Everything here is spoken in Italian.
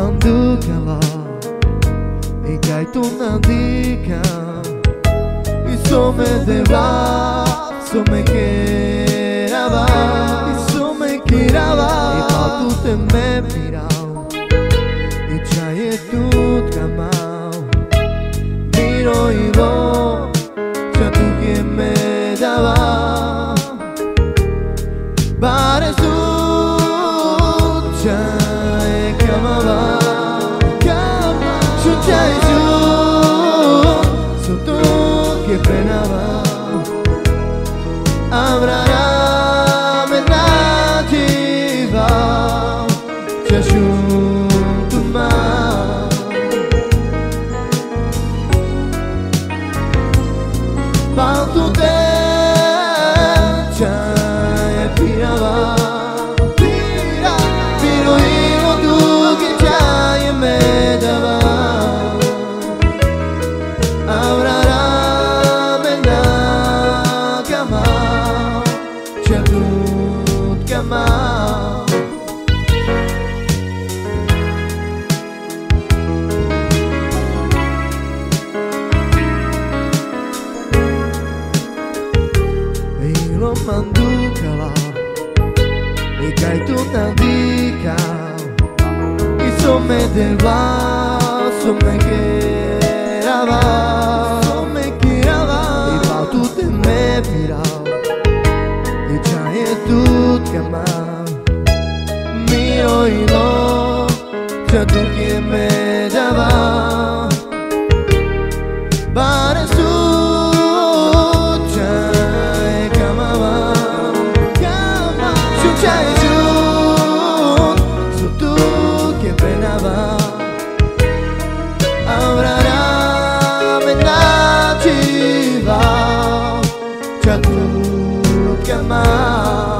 manducala e cai tu nandica isome deva some kerava isome kerava e pa tu te me pirao e chaye tut kamao miro ilo cha tu que me dava bare su chaye kamava su chaye su tu que penava abrara me nativa cha junto mal Pantu te chaye pirava Piro ilo tu que chaye me dava Abrara me nakama Chatut kama Manducala e cai tu nandica isome deva some kerava e pa tu te me pirao e chaye tut kama miro ilo cha tu que me dava bare su Abrara me nativa Chatut kama